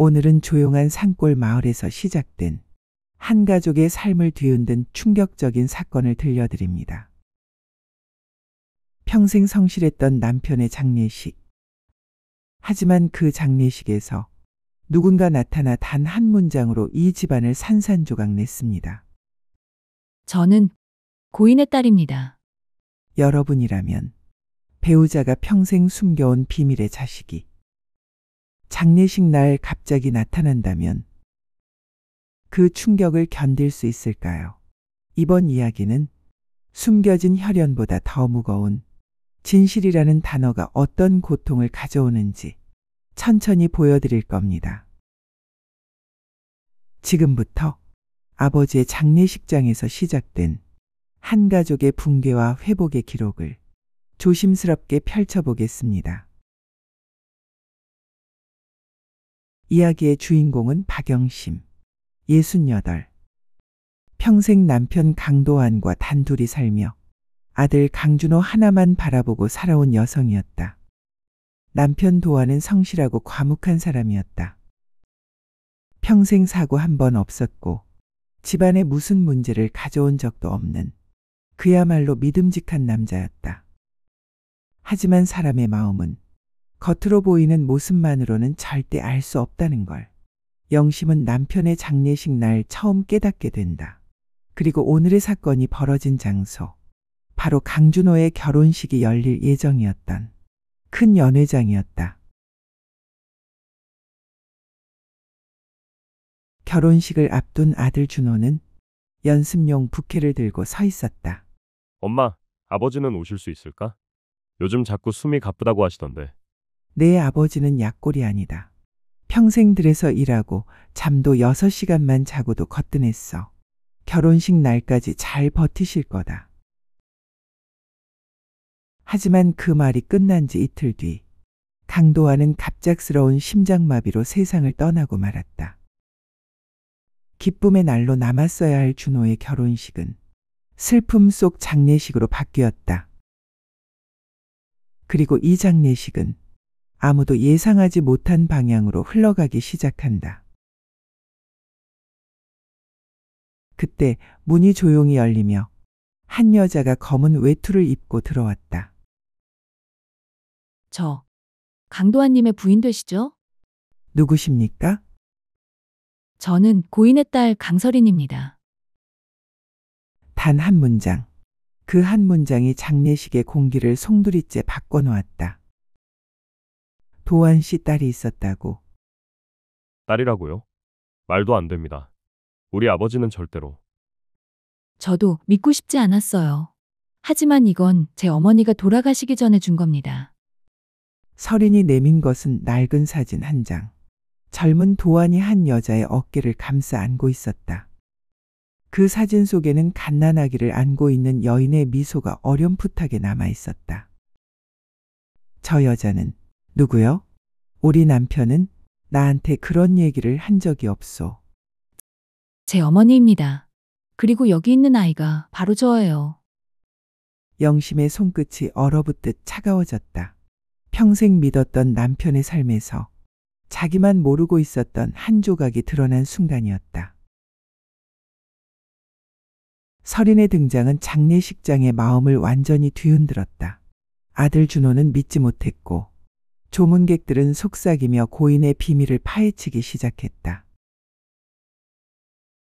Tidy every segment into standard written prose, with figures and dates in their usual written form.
오늘은 조용한 산골 마을에서 시작된 한 가족의 삶을 뒤흔든 충격적인 사건을 들려드립니다. 평생 성실했던 남편의 장례식. 하지만 그 장례식에서 누군가 나타나 단 한 문장으로 이 집안을 산산조각 냈습니다. 저는 고인의 딸입니다. 여러분이라면 배우자가 평생 숨겨온 비밀의 자식이 장례식 날 갑자기 나타난다면 그 충격을 견딜 수 있을까요? 이번 이야기는 숨겨진 혈연보다 더 무거운 진실이라는 단어가 어떤 고통을 가져오는지 천천히 보여드릴 겁니다. 지금부터 아버지의 장례식장에서 시작된 한 가족의 붕괴와 회복의 기록을 조심스럽게 펼쳐보겠습니다. 이야기의 주인공은 박영심, 68. 평생 남편 강도환과 단둘이 살며 아들 강준호 하나만 바라보고 살아온 여성이었다. 남편 도환은 성실하고 과묵한 사람이었다. 평생 사고 한 번 없었고 집안에 무슨 문제를 가져온 적도 없는 그야말로 믿음직한 남자였다. 하지만 사람의 마음은 겉으로 보이는 모습만으로는 절대 알 수 없다는 걸 영심은 남편의 장례식 날 처음 깨닫게 된다. 그리고 오늘의 사건이 벌어진 장소, 바로 강준호의 결혼식이 열릴 예정이었던 큰 연회장이었다. 결혼식을 앞둔 아들 준호는 연습용 부케를 들고 서 있었다. 엄마, 아버지는 오실 수 있을까? 요즘 자꾸 숨이 가쁘다고 하시던데. 내 아버지는 약골이 아니다. 평생 들에서 일하고 잠도 6시간만 자고도 거뜬했어. 결혼식 날까지 잘 버티실 거다. 하지만 그 말이 끝난 지 이틀 뒤 강도환은 갑작스러운 심장마비로 세상을 떠나고 말았다. 기쁨의 날로 남았어야 할 준호의 결혼식은 슬픔 속 장례식으로 바뀌었다. 그리고 이 장례식은 아무도 예상하지 못한 방향으로 흘러가기 시작한다. 그때 문이 조용히 열리며 한 여자가 검은 외투를 입고 들어왔다. 저 강도환님의 부인 되시죠? 누구십니까? 저는 고인의 딸 강설인입니다. 단 한 문장. 그 한 문장이 장례식의 공기를 송두리째 바꿔놓았다. 도환 씨 딸이 있었다고. 딸이라고요? 말도 안 됩니다. 우리 아버지는 절대로. 저도 믿고 싶지 않았어요. 하지만 이건 제 어머니가 돌아가시기 전에 준 겁니다. 설인이 내민 것은 낡은 사진 한 장. 젊은 도환이 한 여자의 어깨를 감싸 안고 있었다. 그 사진 속에는 갓난아기를 안고 있는 여인의 미소가 어렴풋하게 남아 있었다. 저 여자는 누구요? 우리 남편은 나한테 그런 얘기를 한 적이 없소. 제 어머니입니다. 그리고 여기 있는 아이가 바로 저예요. 영심의 손끝이 얼어붙듯 차가워졌다. 평생 믿었던 남편의 삶에서 자기만 모르고 있었던 한 조각이 드러난 순간이었다. 설인의 등장은 장례식장의 마음을 완전히 뒤흔들었다. 아들 준호는 믿지 못했고 조문객들은 속삭이며 고인의 비밀을 파헤치기 시작했다.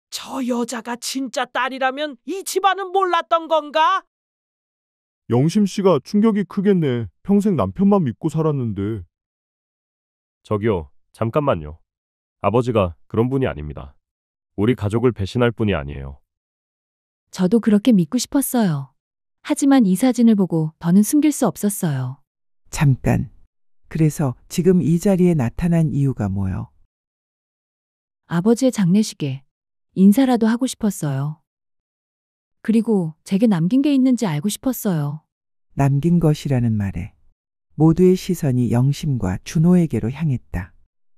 저 여자가 진짜 딸이라면 이 집안은 몰랐던 건가? 영심 씨가 충격이 크겠네. 평생 남편만 믿고 살았는데. 저기요, 잠깐만요. 아버지가 그런 분이 아닙니다. 우리 가족을 배신할 분이 아니에요. 저도 그렇게 믿고 싶었어요. 하지만 이 사진을 보고 더는 숨길 수 없었어요. 잠깐. 그래서 지금 이 자리에 나타난 이유가 뭐요? 아버지의 장례식에 인사라도 하고 싶었어요. 그리고 제게 남긴 게 있는지 알고 싶었어요. 남긴 것이라는 말에 모두의 시선이 영심과 준호에게로 향했다.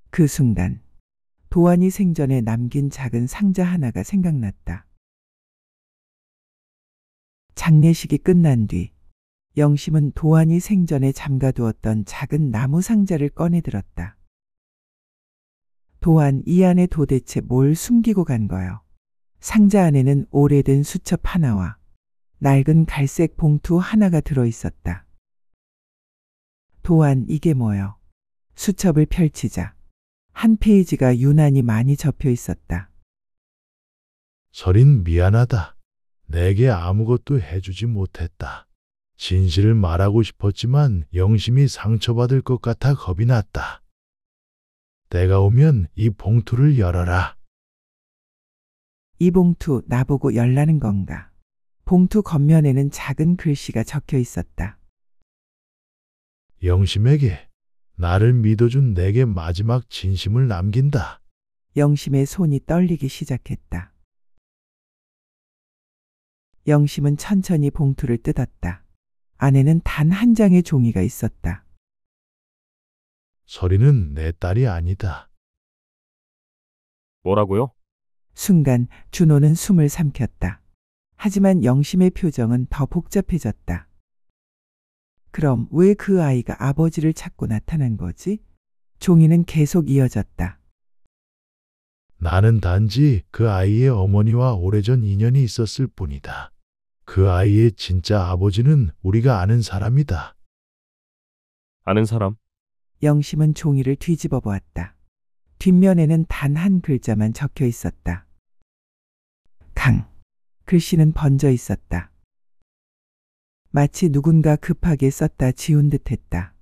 그 순간 도환이 생전에 남긴 작은 상자 하나가 생각났다. 장례식이 끝난 뒤 영심은 도환이 생전에 잠가두었던 작은 나무 상자를 꺼내들었다. 도안 이 안에 도대체 뭘 숨기고 간 거요? 상자 안에는 오래된 수첩 하나와 낡은 갈색 봉투 하나가 들어 있었다. 도안 이게 뭐요? 수첩을 펼치자 한 페이지가 유난히 많이 접혀 있었다. 설인 미안하다. 내게 아무것도 해주지 못했다. 진실을 말하고 싶었지만 영심이 상처받을 것 같아 겁이 났다. 때가 오면 이 봉투를 열어라. 이 봉투 나보고 열라는 건가? 봉투 겉면에는 작은 글씨가 적혀 있었다. 영심에게 나를 믿어준 내게 마지막 진심을 남긴다. 영심의 손이 떨리기 시작했다. 영심은 천천히 봉투를 뜯었다. 안에는 단 한 장의 종이가 있었다. 설이는 내 딸이 아니다. 뭐라고요? 순간 준호는 숨을 삼켰다. 하지만 영심의 표정은 더 복잡해졌다. 그럼 왜 그 아이가 아버지를 찾고 나타난 거지? 종이는 계속 이어졌다. 나는 단지 그 아이의 어머니와 오래전 인연이 있었을 뿐이다. 그 아이의 진짜 아버지는 우리가 아는 사람이다. 아는 사람? 영심은 종이를 뒤집어 보았다. 뒷면에는 단 한 글자만 적혀 있었다. 강. 글씨는 번져 있었다. 마치 누군가 급하게 썼다 지운 듯했다.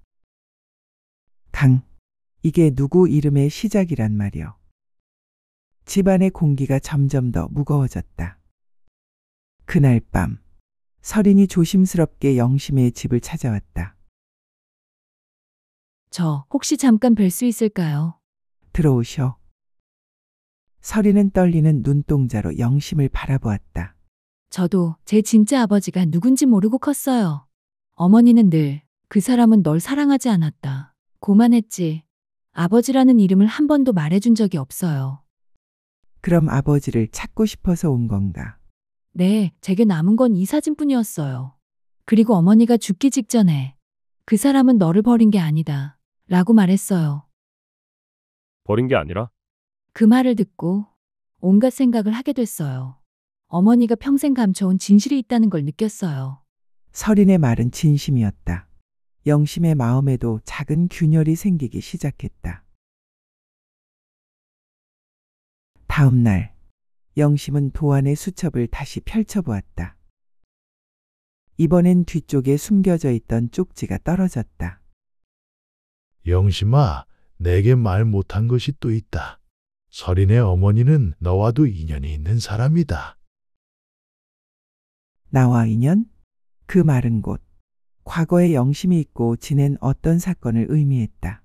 강. 이게 누구 이름의 시작이란 말이요. 집안의 공기가 점점 더 무거워졌다. 그날 밤 설인이 조심스럽게 영심의 집을 찾아왔다. 저 혹시 잠깐 뵐 수 있을까요? 들어오셔. 설인은 떨리는 눈동자로 영심을 바라보았다. 저도 제 진짜 아버지가 누군지 모르고 컸어요. 어머니는 늘 그 사람은 널 사랑하지 않았다. 고만했지. 아버지라는 이름을 한 번도 말해준 적이 없어요. 그럼 아버지를 찾고 싶어서 온 건가? 네, 제게 남은 건 이 사진뿐이었어요. 그리고 어머니가 죽기 직전에 그 사람은 너를 버린 게 아니다. 라고 말했어요. 버린 게 아니라? 그 말을 듣고 온갖 생각을 하게 됐어요. 어머니가 평생 감춰온 진실이 있다는 걸 느꼈어요. 설인의 말은 진심이었다. 영심의 마음에도 작은 균열이 생기기 시작했다. 다음 날, 영심은 도안의 수첩을 다시 펼쳐보았다. 이번엔 뒤쪽에 숨겨져 있던 쪽지가 떨어졌다. 영심아, 내게 말 못한 것이 또 있다. 설인의 어머니는 너와도 인연이 있는 사람이다. 나와 인연? 그 말은 곧 과거에 영심이 있고 지낸 어떤 사건을 의미했다.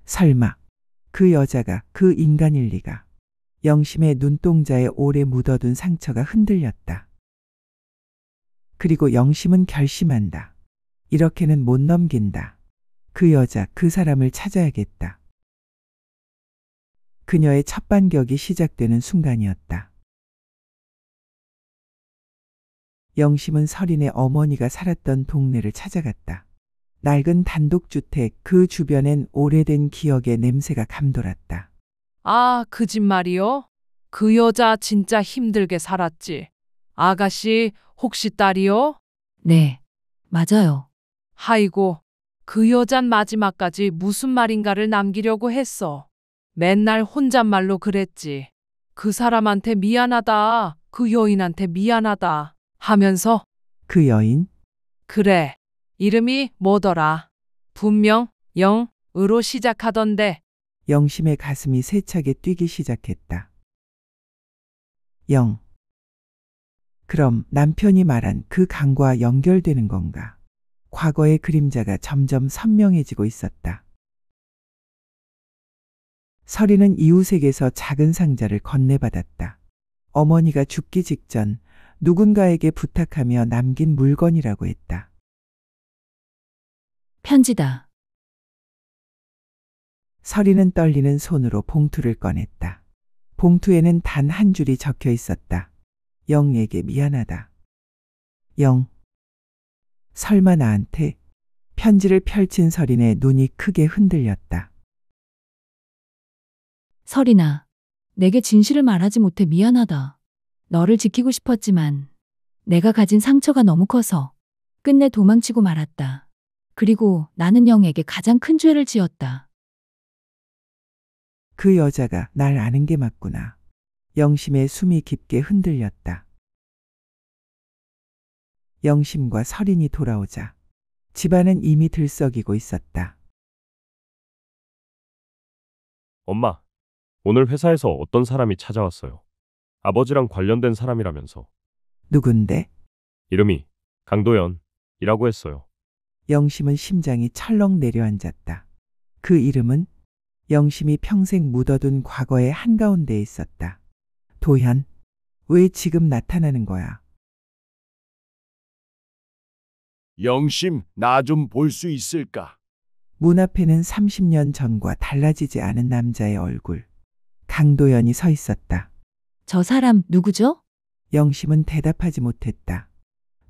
설마 그 여자가 그 인간일 리가. 영심의 눈동자에 오래 묻어둔 상처가 흔들렸다. 그리고 영심은 결심한다. 이렇게는 못 넘긴다. 그 여자, 그 사람을 찾아야겠다. 그녀의 첫 반격이 시작되는 순간이었다. 영심은 설인의 어머니가 살았던 동네를 찾아갔다. 낡은 단독주택 그 주변엔 오래된 기억의 냄새가 감돌았다. 아, 그 집 말이요? 그 여자 진짜 힘들게 살았지. 아가씨, 혹시 딸이요? 네, 맞아요. 아이고, 그 여잔 마지막까지 무슨 말인가를 남기려고 했어. 맨날 혼잣말로 그랬지. 그 사람한테 미안하다. 그 여인한테 미안하다. 하면서 그 여인? 그래. 이름이 뭐더라? 분명 영으로 시작하던데. 영심의 가슴이 세차게 뛰기 시작했다. 영. 그럼 남편이 말한 그 강과 연결되는 건가? 과거의 그림자가 점점 선명해지고 있었다. 설이는 이웃에게서 작은 상자를 건네받았다. 어머니가 죽기 직전 누군가에게 부탁하며 남긴 물건이라고 했다. 편지다. 설이는 떨리는 손으로 봉투를 꺼냈다. 봉투에는 단 한 줄이 적혀 있었다. 영에게 미안하다. 영. 설마 나한테? 편지를 펼친 설인의 눈이 크게 흔들렸다. 설이나, 내게 진실을 말하지 못해 미안하다. 너를 지키고 싶었지만 내가 가진 상처가 너무 커서 끝내 도망치고 말았다. 그리고 나는 영에게 가장 큰 죄를 지었다. 그 여자가 날 아는 게 맞구나. 영심의 숨이 깊게 흔들렸다. 영심과 설인이 돌아오자 집안은 이미 들썩이고 있었다. 엄마, 오늘 회사에서 어떤 사람이 찾아왔어요. 아버지랑 관련된 사람이라면서. 누군데? 이름이 강도연이라고 했어요. 영심은 심장이 철렁 내려앉았다. 그 이름은 영심이 평생 묻어둔 과거의 한가운데에 있었다. 도현, 왜 지금 나타나는 거야? 영심, 나 좀 볼 수 있을까? 문 앞에는 30년 전과 달라지지 않은 남자의 얼굴. 강도연이 서 있었다. 저 사람 누구죠? 영심은 대답하지 못했다.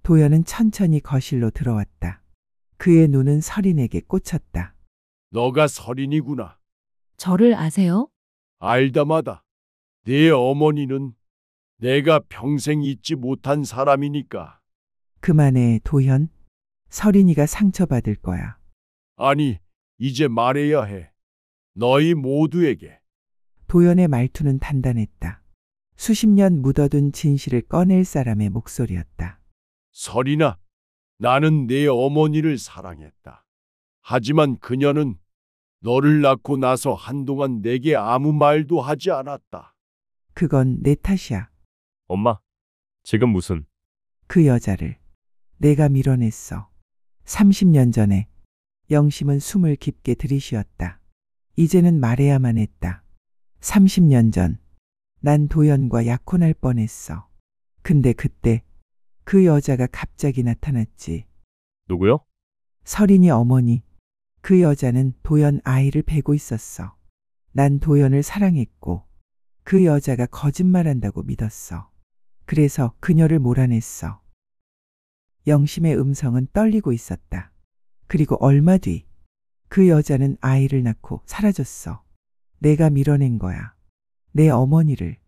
도연은 천천히 거실로 들어왔다. 그의 눈은 설인에게 꽂혔다. 너가 설인이구나. 저를 아세요? 알다마다. 네 어머니는 내가 평생 잊지 못한 사람이니까. 그만해, 도현. 설인이가 상처받을 거야. 아니, 이제 말해야 해. 너희 모두에게. 도연의 말투는 단단했다. 수십 년 묻어둔 진실을 꺼낼 사람의 목소리였다. 설인아, 나는 내 어머니를 사랑했다. 하지만 그녀는 너를 낳고 나서 한동안 내게 아무 말도 하지 않았다. 그건 내 탓이야. 엄마, 지금 무슨... 그 여자를 내가 밀어냈어. 30년 전에. 영심은 숨을 깊게 들이쉬었다. 이제는 말해야만 했다. 30년 전, 난 도연과 약혼할 뻔했어. 근데 그때 그 여자가 갑자기 나타났지. 누구요? 설인이 어머니. 그 여자는 도연 아이를 베고 있었어. 난 도연을 사랑했고 그 여자가 거짓말한다고 믿었어. 그래서 그녀를 몰아냈어. 영심의 음성은 떨리고 있었다. 그리고 얼마 뒤 그 여자는 아이를 낳고 사라졌어. 내가 밀어낸 거야. 내 어머니를.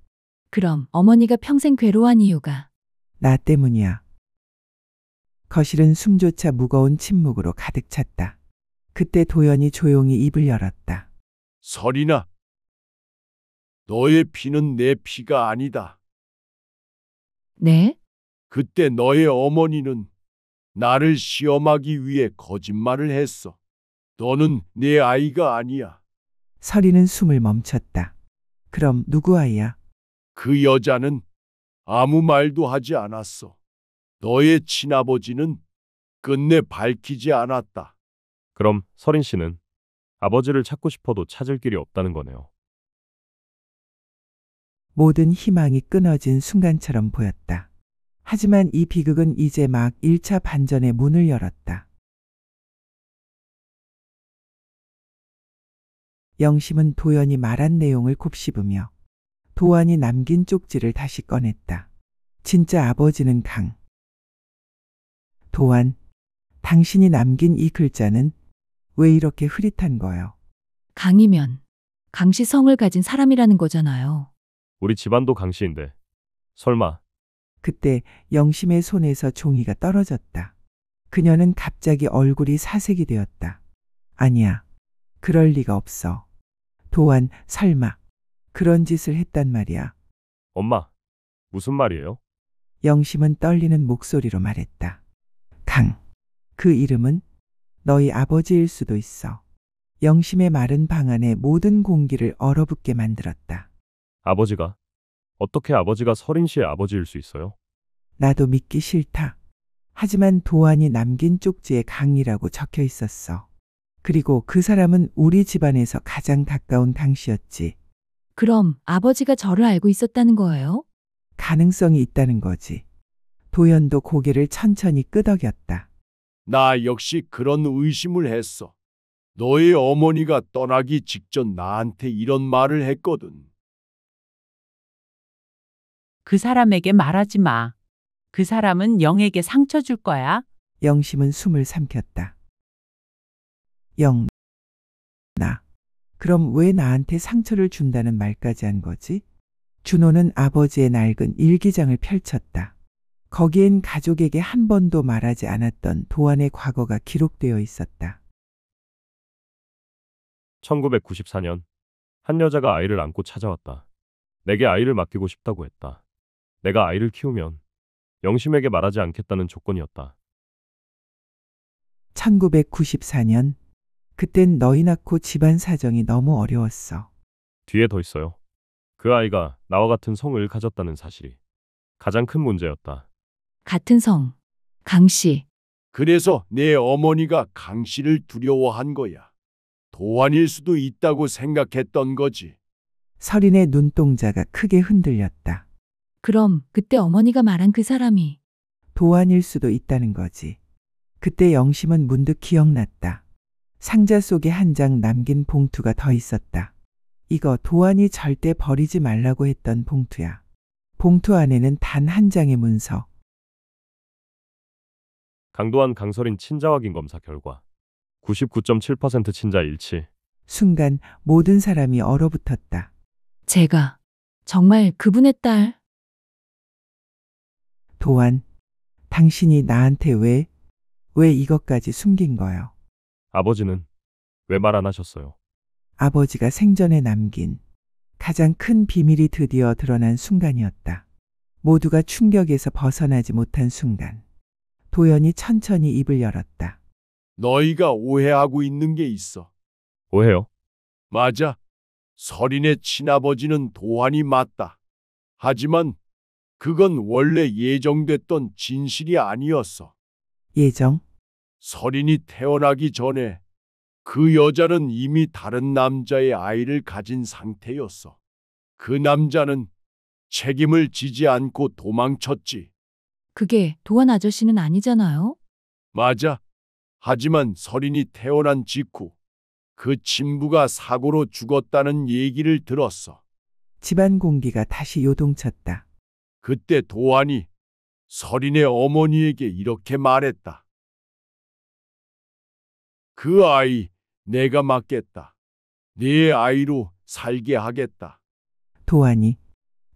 그럼 어머니가 평생 괴로워한 이유가 나 때문이야. 거실은 숨조차 무거운 침묵으로 가득 찼다. 그때 도연이 조용히 입을 열었다. 설인아, 너의 피는 내 피가 아니다. 네? 그때 너의 어머니는 나를 시험하기 위해 거짓말을 했어. 너는 내 아이가 아니야. 설이는 숨을 멈췄다. 그럼 누구 아이야? 그 여자는 아무 말도 하지 않았어. 너의 친아버지는 끝내 밝히지 않았다. 그럼 설인 씨는 아버지를 찾고 싶어도 찾을 길이 없다는 거네요. 모든 희망이 끊어진 순간처럼 보였다. 하지만 이 비극은 이제 막 1차 반전의 문을 열었다. 영심은 도연이 말한 내용을 곱씹으며 도안이 남긴 쪽지를 다시 꺼냈다. 진짜 아버지는 강. 도안, 당신이 남긴 이 글자는 왜 이렇게 흐릿한 거요? 강이면 강씨 성을 가진 사람이라는 거잖아요. 우리 집안도 강씨인데 설마... 그때 영심의 손에서 종이가 떨어졌다. 그녀는 갑자기 얼굴이 사색이 되었다. 아니야. 그럴 리가 없어. 도안, 설마 그런 짓을 했단 말이야. 엄마, 무슨 말이에요? 영심은 떨리는 목소리로 말했다. 강. 그 이름은 너희 아버지일 수도 있어. 영심의 말은 방 안의 모든 공기를 얼어붙게 만들었다. 아버지가? 어떻게 아버지가 설인 씨의 아버지일 수 있어요? 나도 믿기 싫다. 하지만 도안이 남긴 쪽지에 강이라고 적혀 있었어. 그리고 그 사람은 우리 집안에서 가장 가까운 강씨였지. 그럼 아버지가 저를 알고 있었다는 거예요? 가능성이 있다는 거지. 도연도 고개를 천천히 끄덕였다. 나 역시 그런 의심을 했어. 너의 어머니가 떠나기 직전 나한테 이런 말을 했거든. 그 사람에게 말하지 마. 그 사람은 영에게 상처 줄 거야. 영심은 숨을 삼켰다. 영, 나. 그럼 왜 나한테 상처를 준다는 말까지 한 거지? 준호는 아버지의 낡은 일기장을 펼쳤다. 거기엔 가족에게 한 번도 말하지 않았던 도안의 과거가 기록되어 있었다. 1994년 한 여자가 아이를 안고 찾아왔다. 내게 아이를 맡기고 싶다고 했다. 내가 아이를 키우면 영심에게 말하지 않겠다는 조건이었다. 1994년 그땐 너희 낳고 집안 사정이 너무 어려웠어. 뒤에 더 있어요. 그 아이가 나와 같은 성을 가졌다는 사실이 가장 큰 문제였다. 같은 성, 강 씨. 그래서 내 어머니가 강 씨를 두려워한 거야. 도안일 수도 있다고 생각했던 거지. 설인의 눈동자가 크게 흔들렸다. 그럼 그때 어머니가 말한 그 사람이 도안일 수도 있다는 거지. 그때 영심은 문득 기억났다. 상자 속에 한 장 남긴 봉투가 더 있었다. 이거 도안이 절대 버리지 말라고 했던 봉투야. 봉투 안에는 단 한 장의 문서. 강도안 강설인 친자 확인 검사 결과 99.7% 친자 일치. 순간 모든 사람이 얼어붙었다. 제가 정말 그분의 딸. 도안, 당신이 나한테 왜 이것까지 숨긴 거요? 아버지는 왜 말 안 하셨어요? 아버지가 생전에 남긴 가장 큰 비밀이 드디어 드러난 순간이었다. 모두가 충격에서 벗어나지 못한 순간. 도연이 천천히 입을 열었다. 너희가 오해하고 있는 게 있어. 오해요? 맞아. 설인의 친아버지는 도안이 맞다. 하지만 그건 원래 예정됐던 진실이 아니었어. 예정? 설인이 태어나기 전에 그 여자는 이미 다른 남자의 아이를 가진 상태였어. 그 남자는 책임을 지지 않고 도망쳤지. 그게 도안 아저씨는 아니잖아요? 맞아. 하지만 설인이 태어난 직후 그 친부가 사고로 죽었다는 얘기를 들었어. 집안 공기가 다시 요동쳤다. 그때 도안이 설인의 어머니에게 이렇게 말했다. 그 아이 내가 맡겠다. 네 아이로 살게 하겠다. 도안이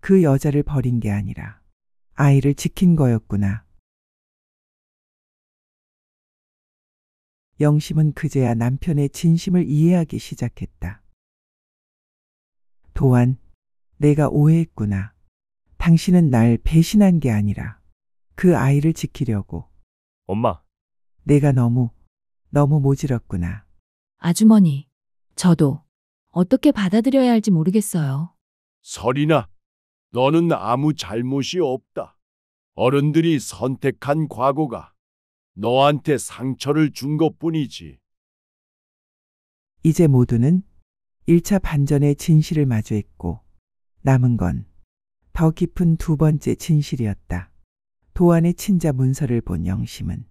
그 여자를 버린 게 아니라 아이를 지킨 거였구나. 영심은 그제야 남편의 진심을 이해하기 시작했다. 도안, 내가 오해했구나. 당신은 날 배신한 게 아니라 그 아이를 지키려고. 엄마, 내가 너무 모질었구나. 아주머니, 저도 어떻게 받아들여야 할지 모르겠어요. 설인아, 너는 아무 잘못이 없다. 어른들이 선택한 과거가 너한테 상처를 준 것뿐이지. 이제 모두는 1차 반전의 진실을 마주했고 남은 건 더 깊은 두 번째 진실이었다. 도안의 친자 문서를 본 영심은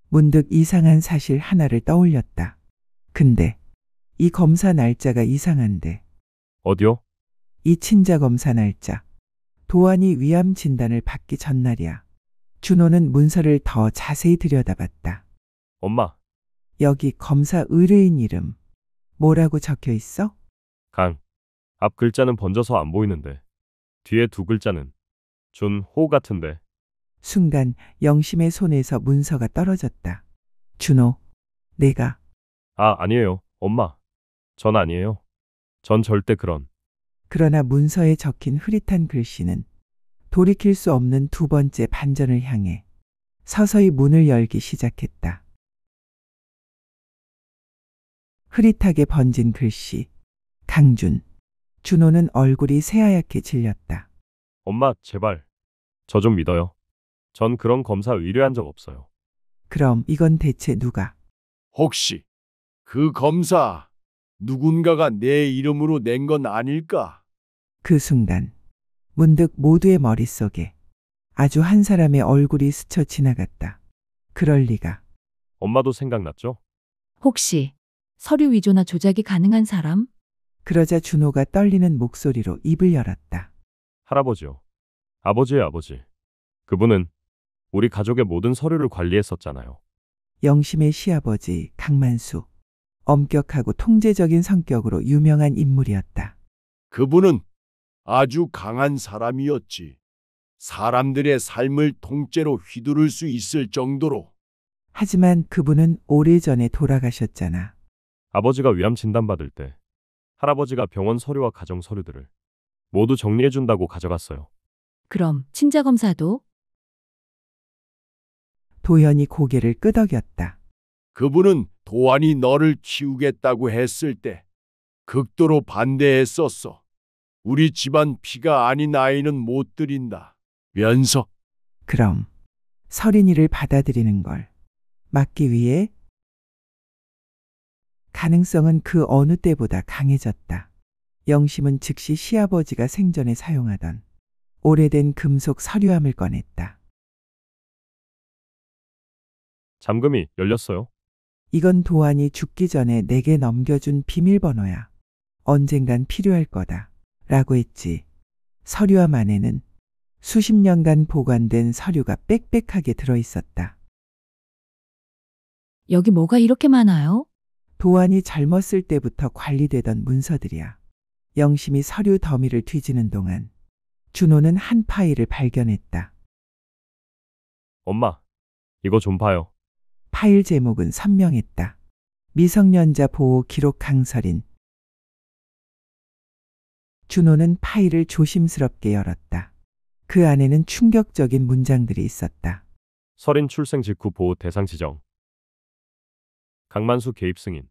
문득 이상한 사실 하나를 떠올렸다. 근데 이 검사 날짜가 이상한데. 어디요? 이 친자 검사 날짜. 도안이 위암 진단을 받기 전날이야. 준호는 문서를 더 자세히 들여다봤다. 엄마, 여기 검사 의뢰인 이름 뭐라고 적혀 있어? 강. 앞 글자는 번져서 안 보이는데 뒤에 두 글자는 준호 같은데. 순간 영심의 손에서 문서가 떨어졌다. 준호, 내가. 아, 아니에요. 엄마. 전 아니에요. 전 절대 그런. 그러나 문서에 적힌 흐릿한 글씨는 돌이킬 수 없는 두 번째 반전을 향해 서서히 문을 열기 시작했다. 흐릿하게 번진 글씨. 강준. 준호는 얼굴이 새하얗게 질렸다. 엄마, 제발. 저 좀 믿어요. 전 그런 검사 의뢰한 적 없어요. 그럼 이건 대체 누가? 혹시 그 검사 누군가가 내 이름으로 낸 건 아닐까? 그 순간 문득 모두의 머릿속에 아주 한 사람의 얼굴이 스쳐 지나갔다. 그럴 리가. 엄마도 생각났죠? 혹시 서류 위조나 조작이 가능한 사람? 그러자 준호가 떨리는 목소리로 입을 열었다. 할아버지요. 아버지의 아버지. 그분은 우리 가족의 모든 서류를 관리했었잖아요. 영심의 시아버지 강만수. 엄격하고 통제적인 성격으로 유명한 인물이었다. 그분은 아주 강한 사람이었지. 사람들의 삶을 통째로 휘두를 수 있을 정도로. 하지만 그분은 오래전에 돌아가셨잖아. 아버지가 위암 진단받을 때 할아버지가 병원 서류와 가정 서류들을 모두 정리해준다고 가져갔어요. 그럼 친자 검사도? 도연이 고개를 끄덕였다. 그분은 도안이 너를 키우겠다고 했을 때 극도로 반대했었어. 우리 집안 피가 아닌 아이는 못 드린다. 면서 그럼 설인이를 받아들이는 걸 막기 위해 가능성은 그 어느 때보다 강해졌다. 영심은 즉시 시아버지가 생전에 사용하던 오래된 금속 서류함을 꺼냈다. 잠금이 열렸어요. 이건 도안이 죽기 전에 내게 넘겨준 비밀번호야. 언젠간 필요할 거다. 라고 했지. 서류함 안에는 수십 년간 보관된 서류가 빽빽하게 들어있었다. 여기 뭐가 이렇게 많아요? 도안이 젊었을 때부터 관리되던 문서들이야. 영심이 서류 더미를 뒤지는 동안 준호는 한 파일을 발견했다. 엄마, 이거 좀 봐요. 파일 제목은 선명했다. 미성년자 보호 기록 강설인. 준호는 파일을 조심스럽게 열었다. 그 안에는 충격적인 문장들이 있었다. 설인 출생 직후 보호 대상 지정. 강만수 개입 승인.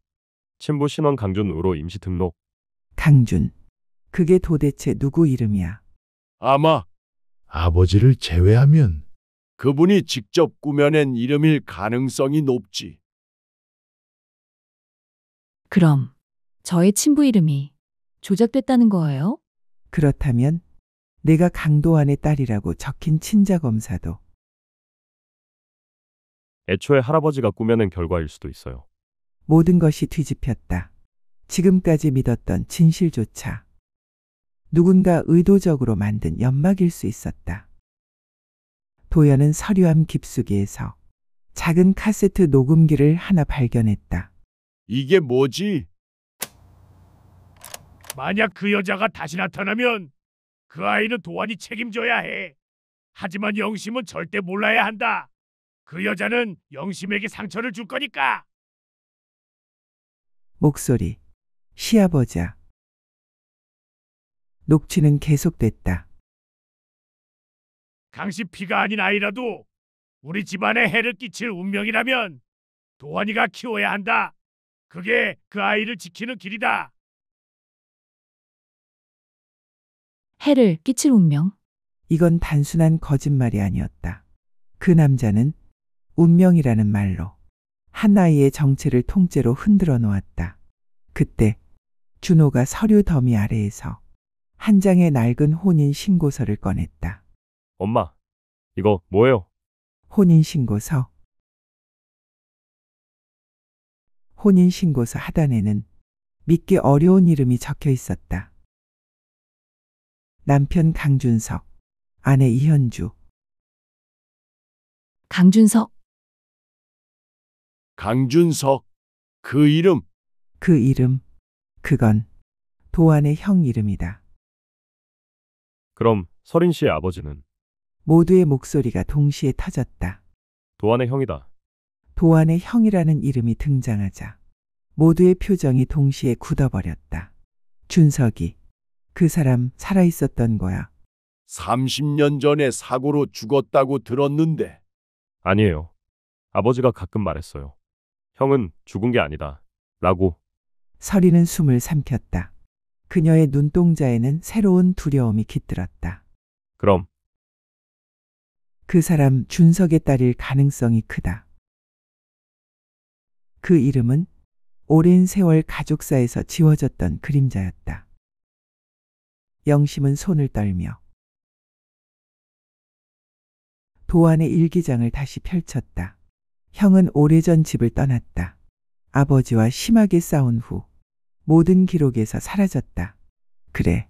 친부 신원 강준우로 임시 등록. 강준. 그게 도대체 누구 이름이야? 아마 아버지를 제외하면 그분이 직접 꾸며낸 이름일 가능성이 높지. 그럼 저의 친부 이름이 조작됐다는 거예요? 그렇다면 내가 강도안의 딸이라고 적힌 친자 검사도 애초에 할아버지가 꾸며낸 결과일 수도 있어요. 모든 것이 뒤집혔다. 지금까지 믿었던 진실조차 누군가 의도적으로 만든 연막일 수 있었다. 도연은 서류함 깊숙이에서 작은 카세트 녹음기를 하나 발견했다. 이게 뭐지? 만약 그 여자가 다시 나타나면 그 아이는 도안이 책임져야 해. 하지만 영심은 절대 몰라야 한다. 그 여자는 영심에게 상처를 줄 거니까. 목소리. 시아버지야. 녹취는 계속됐다. 강씨 피가 아닌 아이라도 우리 집안에 해를 끼칠 운명이라면 도안이가 키워야 한다. 그게 그 아이를 지키는 길이다. 해를 끼칠 운명. 이건 단순한 거짓말이 아니었다. 그 남자는 운명이라는 말로 한 아이의 정체를 통째로 흔들어 놓았다. 그때 준호가 서류 더미 아래에서 한 장의 낡은 혼인 신고서를 꺼냈다. 엄마, 이거 뭐예요? 혼인 신고서. 혼인 신고서 하단에는 믿기 어려운 이름이 적혀 있었다. 남편 강준석, 아내 이현주. 강준석. 강준석. 그 이름. 그 이름, 그건 도안의 형 이름이다. 그럼 설인 씨의 아버지는 모두의 목소리가 동시에 터졌다. 도안의 형이다. 도안의 형이라는 이름이 등장하자 모두의 표정이 동시에 굳어버렸다. 준석이 그 사람 살아있었던 거야. 30년 전에 사고로 죽었다고 들었는데. 아니에요. 아버지가 가끔 말했어요. 형은 죽은 게 아니다. 라고. 설이는 숨을 삼켰다. 그녀의 눈동자에는 새로운 두려움이 깃들었다. 그럼 그 사람 준석의 딸일 가능성이 크다. 그 이름은 오랜 세월 가족사에서 지워졌던 그림자였다. 영심은 손을 떨며 도안의 일기장을 다시 펼쳤다. 형은 오래전 집을 떠났다. 아버지와 심하게 싸운 후 모든 기록에서 사라졌다. 그래,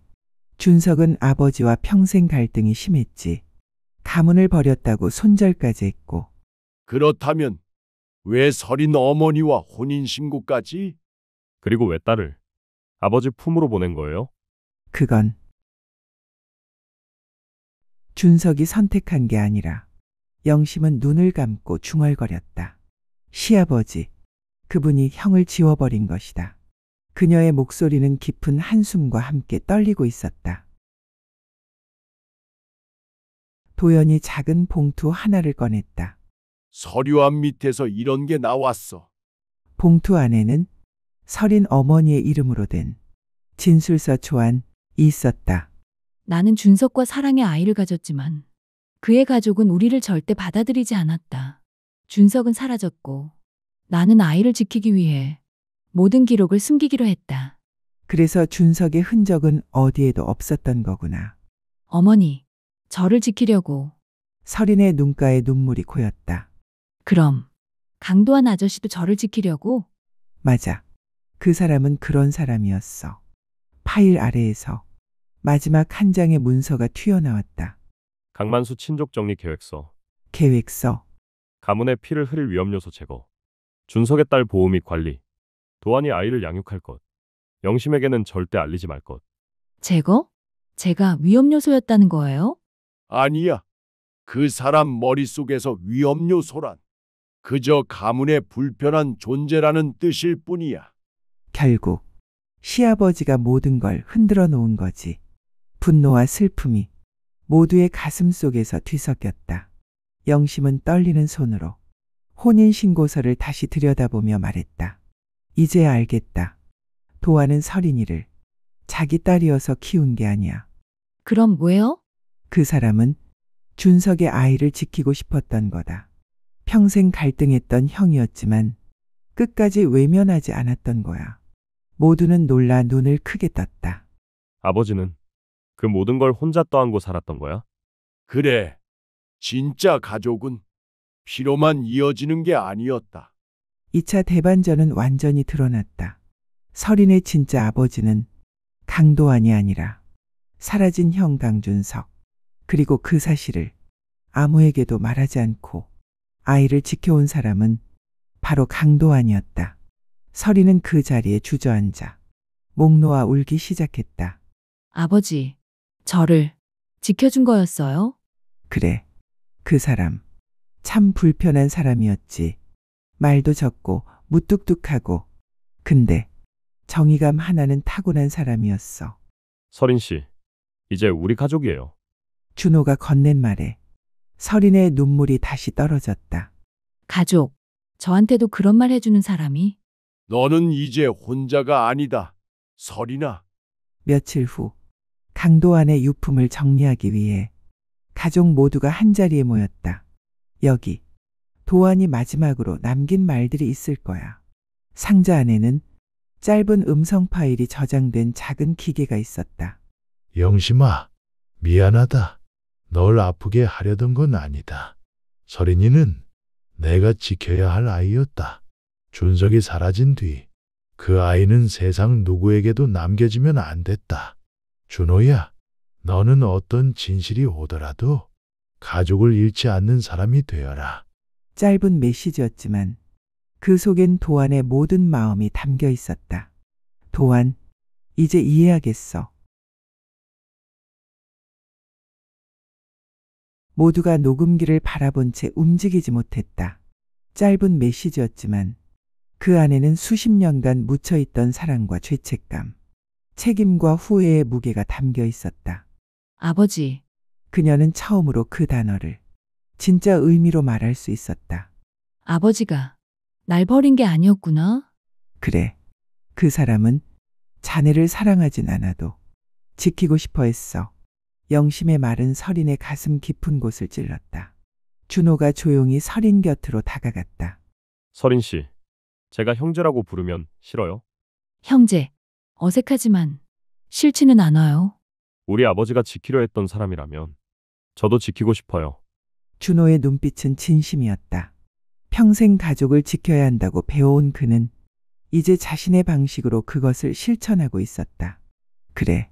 준석은 아버지와 평생 갈등이 심했지. 가문을 버렸다고 손절까지 했고. 그렇다면 왜 설인 어머니와 혼인신고까지? 그리고 왜 딸을 아버지 품으로 보낸 거예요? 그건 준석이 선택한 게 아니라 영심은 눈을 감고 중얼거렸다. 시아버지, 그분이 형을 지워버린 것이다. 그녀의 목소리는 깊은 한숨과 함께 떨리고 있었다. 도연이 작은 봉투 하나를 꺼냈다. 서류안 밑에서 이런 게 나왔어. 봉투 안에는 설인 어머니의 이름으로 된 진술서 초안이 있었다. 나는 준석과 사랑의 아이를 가졌지만 그의 가족은 우리를 절대 받아들이지 않았다. 준석은 사라졌고 나는 아이를 지키기 위해 모든 기록을 숨기기로 했다. 그래서 준석의 흔적은 어디에도 없었던 거구나. 어머니, 저를 지키려고. 설인의 눈가에 눈물이 고였다. 그럼 강도한 아저씨도 저를 지키려고? 맞아. 그 사람은 그런 사람이었어. 파일 아래에서 마지막 한 장의 문서가 튀어나왔다. 강만수 친족 정리 계획서. 계획서. 가문의 피를 흐릴 위험 요소 제거. 준석의 딸 보호 및 관리. 도안이 아이를 양육할 것. 영심에게는 절대 알리지 말 것. 제거? 제가 위험 요소였다는 거예요? 아니야. 그 사람 머릿속에서 위험 요소란 그저 가문의 불편한 존재라는 뜻일 뿐이야. 결국 시아버지가 모든 걸 흔들어 놓은 거지. 분노와 슬픔이 모두의 가슴 속에서 뒤섞였다. 영심은 떨리는 손으로 혼인신고서를 다시 들여다보며 말했다. 이제 알겠다. 도안은 설인이를 자기 딸이어서 키운 게 아니야. 그럼 왜요? 그 사람은 준석의 아이를 지키고 싶었던 거다. 평생 갈등했던 형이었지만 끝까지 외면하지 않았던 거야. 모두는 놀라 눈을 크게 떴다. 아버지는 그 모든 걸 혼자 떠안고 살았던 거야? 그래. 진짜 가족은 피로만 이어지는 게 아니었다. 2차 대반전은 완전히 드러났다. 설인의 진짜 아버지는 강도안이 아니라 사라진 형 강준석. 그리고 그 사실을 아무에게도 말하지 않고 아이를 지켜온 사람은 바로 강도안이었다. 설인은 그 자리에 주저앉아 목 놓아 울기 시작했다. 아버지, 저를 지켜준 거였어요? 그래, 그 사람 참 불편한 사람이었지. 말도 적고 무뚝뚝하고 근데 정의감 하나는 타고난 사람이었어. 설인 씨, 이제 우리 가족이에요. 준호가 건넨 말에 설인의 눈물이 다시 떨어졌다. 가족, 저한테도 그런 말 해주는 사람이? 너는 이제 혼자가 아니다. 설인아. 며칠 후 강도안의 유품을 정리하기 위해 가족 모두가 한자리에 모였다. 여기 도안이 마지막으로 남긴 말들이 있을 거야. 상자 안에는 짧은 음성 파일이 저장된 작은 기계가 있었다. 영심아, 미안하다. 널 아프게 하려던 건 아니다. 설인이는 내가 지켜야 할 아이였다. 준석이 사라진 뒤 그 아이는 세상 누구에게도 남겨지면 안 됐다. 준호야, 너는 어떤 진실이 오더라도 가족을 잃지 않는 사람이 되어라. 짧은 메시지였지만 그 속엔 도안의 모든 마음이 담겨 있었다. 도안, 이제 이해하겠어. 모두가 녹음기를 바라본 채 움직이지 못했다. 짧은 메시지였지만 그 안에는 수십 년간 묻혀있던 사랑과 죄책감, 책임과 후회의 무게가 담겨 있었다. 아버지, 그녀는 처음으로 그 단어를 진짜 의미로 말할 수 있었다. 아버지가 날 버린 게 아니었구나. 그래, 그 사람은 자네를 사랑하진 않아도 지키고 싶어 했어. 영심의 말은 설인의 가슴 깊은 곳을 찔렀다. 준호가 조용히 설인 곁으로 다가갔다. 설인 씨, 제가 형제라고 부르면 싫어요? 형제, 어색하지만 싫지는 않아요. 우리 아버지가 지키려 했던 사람이라면 저도 지키고 싶어요. 준호의 눈빛은 진심이었다. 평생 가족을 지켜야 한다고 배워온 그는 이제 자신의 방식으로 그것을 실천하고 있었다. 그래,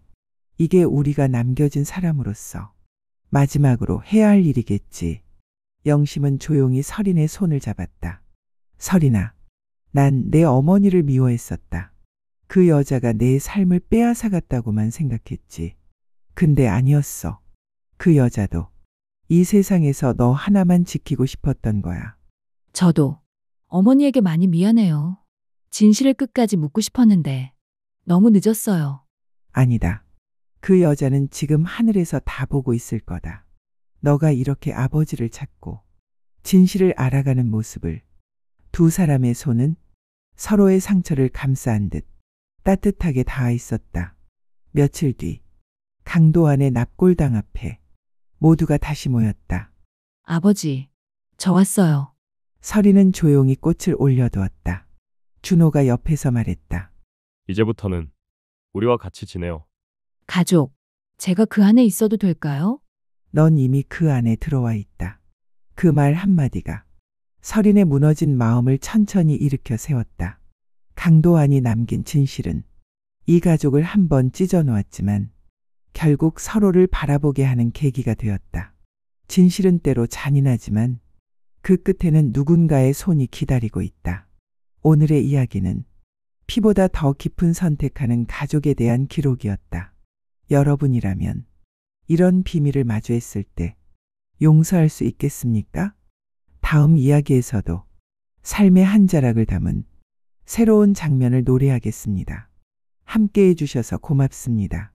이게 우리가 남겨진 사람으로서 마지막으로 해야 할 일이겠지. 영심은 조용히 설인의 손을 잡았다. 설인아, 난 내 어머니를 미워했었다. 그 여자가 내 삶을 빼앗아갔다고만 생각했지. 근데 아니었어. 그 여자도 이 세상에서 너 하나만 지키고 싶었던 거야. 저도 어머니에게 많이 미안해요. 진실을 끝까지 묻고 싶었는데 너무 늦었어요. 아니다. 그 여자는 지금 하늘에서 다 보고 있을 거다. 너가 이렇게 아버지를 찾고 진실을 알아가는 모습을. 두 사람의 손은 서로의 상처를 감싸한 듯 따뜻하게 닿아 있었다. 며칠 뒤 강도안의 납골당 앞에 모두가 다시 모였다. 아버지, 저 왔어요. 서리는 조용히 꽃을 올려두었다. 준호가 옆에서 말했다. 이제부터는 우리와 같이 지내요. 가족, 제가 그 안에 있어도 될까요? 넌 이미 그 안에 들어와 있다. 그 말 한마디가 서린의 무너진 마음을 천천히 일으켜 세웠다. 강도안이 남긴 진실은 이 가족을 한번 찢어 놓았지만 결국 서로를 바라보게 하는 계기가 되었다. 진실은 때로 잔인하지만 그 끝에는 누군가의 손이 기다리고 있다. 오늘의 이야기는 피보다 더 깊은 선택하는 가족에 대한 기록이었다. 여러분이라면 이런 비밀을 마주했을 때 용서할 수 있겠습니까? 다음 이야기에서도 삶의 한 자락을 담은 새로운 장면을 노래하겠습니다. 함께 해주셔서 고맙습니다.